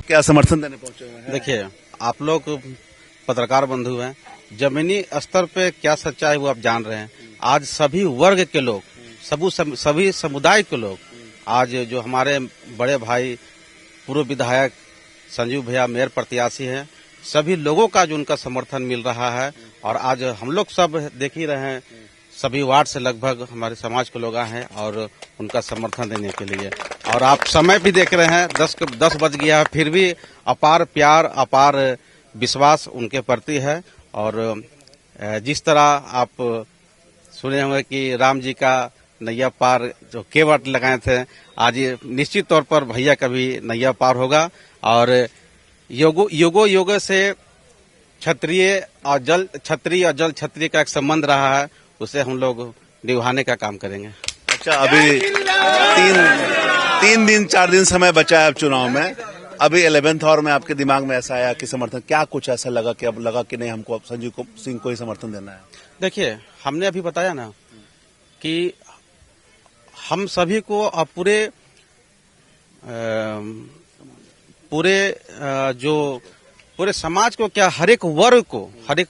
क्या समर्थन देने पहुंचे हुए हैं? देखिए, आप लोग पत्रकार बंधु हैं, जमीनी स्तर पे क्या सच्चाई वो आप जान रहे हैं। आज सभी वर्ग के लोग, सभी समुदाय के लोग, आज जो हमारे बड़े भाई पूर्व विधायक संजीव भैया मेयर प्रत्याशी हैं, सभी लोगों का जो उनका समर्थन मिल रहा है। और आज हम लोग सब देख ही रहे हैं, सभी वार्ड से लगभग हमारे समाज के लोग आए हैं और उनका समर्थन देने के लिए। और आप समय भी देख रहे हैं, 10 बज गया है, फिर भी अपार प्यार, अपार विश्वास उनके प्रति है। और जिस तरह आप सुने होंगे कि राम जी का नैया पार जो केवट लगाए थे, आज निश्चित तौर पर भैया का भी नैया पार होगा। और युगो से क्षत्रिय और जल क्षत्रिय का एक संबंध रहा है, उसे हम लोग निभाने का काम करेंगे। अच्छा, अभी 4 दिन समय बचा है अब चुनाव में। अभी 11th आवर में आपके दिमाग में ऐसा आया कि समर्थन, क्या कुछ ऐसा लगा कि अब लगा कि नहीं, हमको अब संजीव सिंह को ही समर्थन देना है? देखिए, हमने अभी बताया ना कि हम सभी को अब पूरे समाज को, क्या हर एक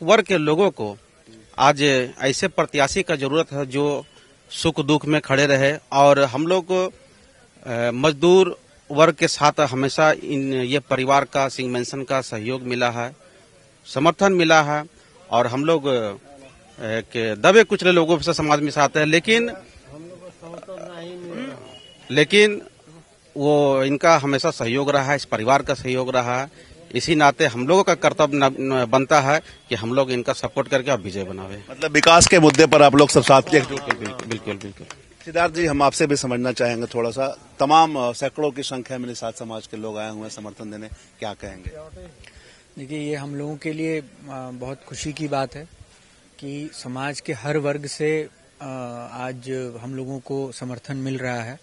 वर्ग के लोगों को आज ऐसे प्रत्याशी का जरूरत है जो सुख दुख में खड़े रहे। और हम लोग मजदूर वर्ग के साथ हमेशा ये परिवार का, सिंह मेंशन का सहयोग मिला है, समर्थन मिला है। और हम लोग के दबे कुचले लोगों से समाज में साथ है, लेकिन वो इनका हमेशा सहयोग रहा है, इस परिवार का सहयोग रहा है। इसी नाते हम लोगों का कर्तव्य बनता है कि हम लोग इनका सपोर्ट करके अब विजय बनावे। मतलब विकास के मुद्दे पर आप लोग सब साथ हैं? बिल्कुल। सिद्धार्थ जी, हम आपसे भी समझना चाहेंगे थोड़ा सा। तमाम सैकड़ों की संख्या में निषाद समाज के लोग आए हुए हैं समर्थन देने, क्या कहेंगे? देखिए, ये हम लोगों के लिए बहुत खुशी की बात है कि समाज के हर वर्ग से आज हम लोगों को समर्थन मिल रहा है।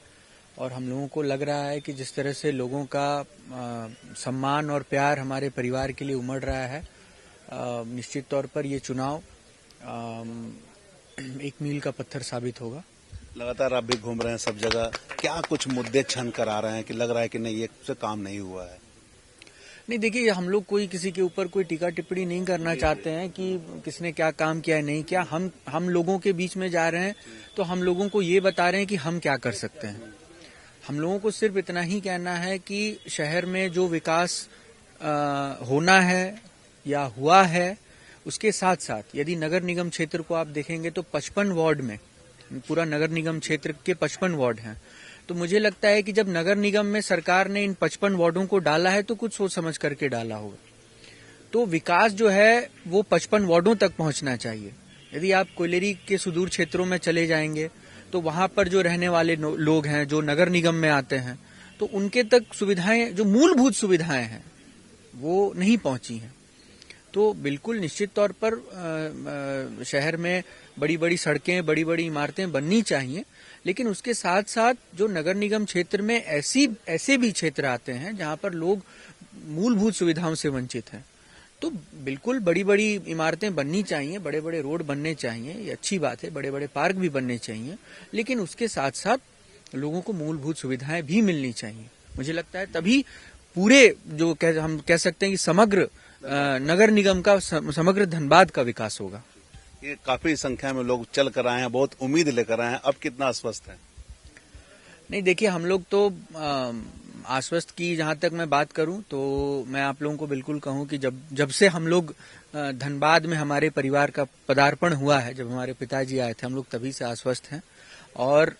और हम लोगों को लग रहा है कि जिस तरह से लोगों का सम्मान और प्यार हमारे परिवार के लिए उमड़ रहा है, निश्चित तौर पर ये चुनाव एक मील का पत्थर साबित होगा। लगातार आप भी घूम रहे हैं सब जगह, क्या कुछ मुद्दे छन कर आ रहे हैं कि लग रहा है कि नहीं, ये से काम नहीं हुआ है? नहीं, देखिए, हम लोग कोई किसी के ऊपर कोई टीका टिप्पणी नहीं करना चाहते हैं कि किसने क्या काम किया है, नहीं किया। हम लोगों के बीच में जा रहे हैं तो हम लोगों को ये बता रहे हैं कि हम क्या कर सकते हैं। हम लोगों को सिर्फ इतना ही कहना है कि शहर में जो विकास होना है या हुआ है, उसके साथ साथ यदि नगर निगम क्षेत्र को आप देखेंगे तो 55 वार्ड में, पूरा नगर निगम क्षेत्र के 55 वार्ड हैं। तो मुझे लगता है कि जब नगर निगम में सरकार ने इन 55 वार्डों को डाला है तो कुछ सोच समझ करके डाला होगा। तो विकास जो है वो 55 वार्डों तक पहुंचना चाहिए। यदि आप कोयलेरी के सुदूर क्षेत्रों में चले जाएंगे तो वहां पर जो रहने वाले लोग हैं, जो नगर निगम में आते हैं, तो उनके तक सुविधाएं, जो मूलभूत सुविधाएं हैं, वो नहीं पहुंची हैं। तो बिल्कुल निश्चित तौर पर शहर में बड़ी बड़ी सड़कें, बड़ी बड़ी इमारतें बननी चाहिए, लेकिन उसके साथ साथ जो नगर निगम क्षेत्र में ऐसे भी क्षेत्र आते हैं जहां पर लोग मूलभूत सुविधाओं से वंचित हैं, तो बिल्कुल बड़ी बड़ी इमारतें बननी चाहिए, बड़े बड़े रोड बनने चाहिए, ये अच्छी बात है, बड़े बड़े पार्क भी बनने चाहिए, लेकिन उसके साथ साथ लोगों को मूलभूत सुविधाएं भी मिलनी चाहिए। मुझे लगता है तभी पूरे जो हम कह सकते हैं कि समग्र नगर निगम का, समग्र धनबाद का विकास होगा। ये काफी संख्या में लोग चल कर आए हैं, बहुत उम्मीद लेकर आए हैं, अब कितना आश्वस्त है? नहीं, देखिए, हम लोग तो आश्वस्त की जहां तक मैं बात करूं तो मैं आप लोगों को बिल्कुल कहूं कि जब से हम लोग धनबाद में हमारे परिवार का पदार्पण हुआ है, जब हमारे पिताजी आए थे, हम लोग तभी से आश्वस्त हैं। और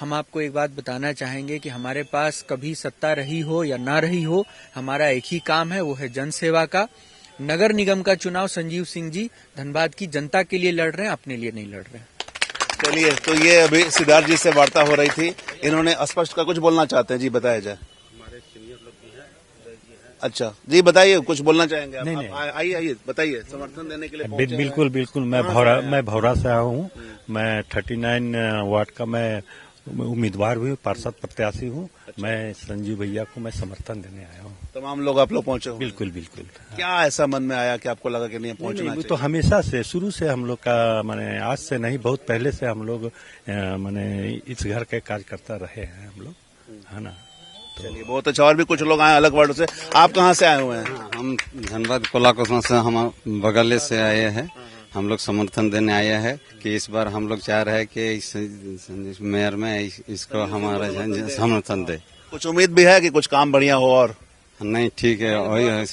हम आपको एक बात बताना चाहेंगे कि हमारे पास कभी सत्ता रही हो या ना रही हो, हमारा एक ही काम है, वो है जन सेवा का। नगर निगम का चुनाव संजीव सिंह जी धनबाद की जनता के लिए लड़ रहे हैं, अपने लिए नहीं लड़ रहे हैं। चलिए, तो ये अभी सिद्धार्थ जी से वार्ता हो रही थी, इन्होंने स्पष्ट का कुछ बोलना चाहते हैं जी, बताया जाए। अच्छा जी, बताइए, कुछ बोलना चाहेंगे आप? नहीं। आइए बताइए, समर्थन देने के लिए बिल्कुल मैं भौरा से आया हूँ। मैं 39 वार्ड का मैं मैं उम्मीदवार भी हूँ, पार्षद प्रत्याशी हूँ। मैं संजीव भैया को मैं समर्थन देने आया हूँ। तमाम लोग आप लोग पहुंचे हो? बिल्कुल बिल्कुल। क्या ऐसा मन में आया कि आपको लगा कि नहीं पहुंचना नहीं, वो चाहिए? तो हमेशा से शुरू से हम लोग का माने आज से नहीं, बहुत पहले से हम लोग माने इस घर के कार्यकर्ता रहे हैं हम लोग, है ना। चलिए बहुत अच्छा। और भी कुछ लोग आए अलग वार्ड से। आप कहाँ से आए हुए हैं? हम धनबाद कोला कोसमा से हम बगले से आए हैं। हम लोग समर्थन देने आए हैं कि इस बार हम लोग चाह रहे हैं कि इस मेयर में इसको हमारा समर्थन दे। कुछ उम्मीद भी है कि कुछ काम बढ़िया हो? और नहीं, ठीक है, वही है।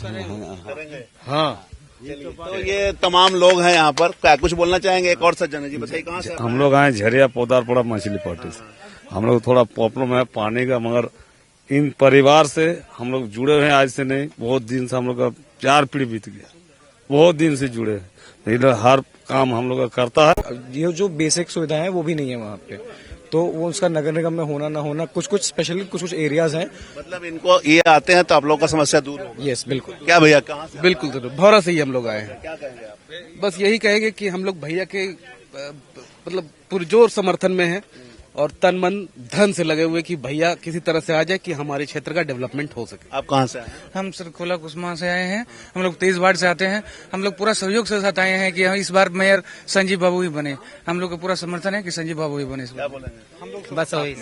हाँ, तो ये तमाम लोग हैं यहाँ पर। क्या कुछ बोलना चाहेंगे? एक और सज्जन है जी, बताइए कहाँ से? हम लोग आए झरिया पौधारपड़ा मछली पट्टी से। हम लोग थोड़ा प्रॉब्लम है पानी का, मगर इन परिवार से हम लोग जुड़े हुए हैं आज से नहीं, बहुत दिन से। हम लोग का 4 पीढ़ी बीत गया, बहुत दिन से जुड़े हैं। इधर हर काम हम लोग का करता है। ये जो बेसिक सुविधाएं हैं वो भी नहीं है वहाँ पे, तो वो उसका नगर निगम में होना ना होना, कुछ स्पेशली कुछ एरियाज हैं। मतलब इनको ये आते हैं तो आप लोग का समस्या दूर हो? यस, बिल्कुल। क्या भैया कहाँ से? बिल्कुल जरूर, भौरा से ही हम लोग आए हैं। क्या कहेंगे आप? बस यही कहेंगे कि हम लोग भैया के मतलब पुरजोर समर्थन में हैं और तन मन धन से लगे हुए कि भैया किसी तरह से आ जाए कि हमारे क्षेत्र का डेवलपमेंट हो सके। आप कहाँ से आए? हम सर कोला कुसमा से आए हैं। हम लोग 23 वार्ड से आते हैं। हम लोग पूरा सहयोग से साथ आए हैं कि इस बार मेयर संजीव बाबू ही बने। हम लोग का पूरा समर्थन है कि संजीव बाबू ही बने इस बार। क्या बोलेंगे? बस वही सब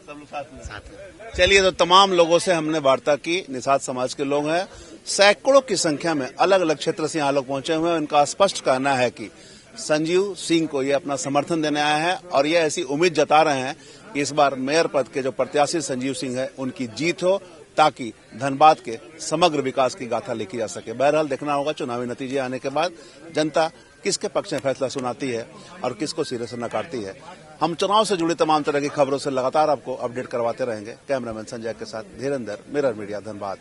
लोग साथ में। चलिए, तो तमाम लोगों से हमने वार्ता की। निषाद समाज के लोग हैं, सैकड़ों की संख्या में अलग अलग क्षेत्र से यहाँ लोग पहुंचे हुए हैं। इनका स्पष्ट कहना है कि संजीव सिंह को ये अपना समर्थन देने आए हैं और ये ऐसी उम्मीद जता रहे हैं कि इस बार मेयर पद के जो प्रत्याशी संजीव सिंह है उनकी जीत हो, ताकि धनबाद के समग्र विकास की गाथा लिखी जा सके। बहरहाल देखना होगा चुनावी नतीजे आने के बाद जनता किसके पक्ष में फैसला सुनाती है और किसको सिरे से नकारती है। हम चुनाव से जुड़ी तमाम तरह की खबरों से लगातार आपको अपडेट करवाते रहेंगे। कैमरामैन संजय के साथ धीरेन्द्र, मिरर मीडिया, धनबाद।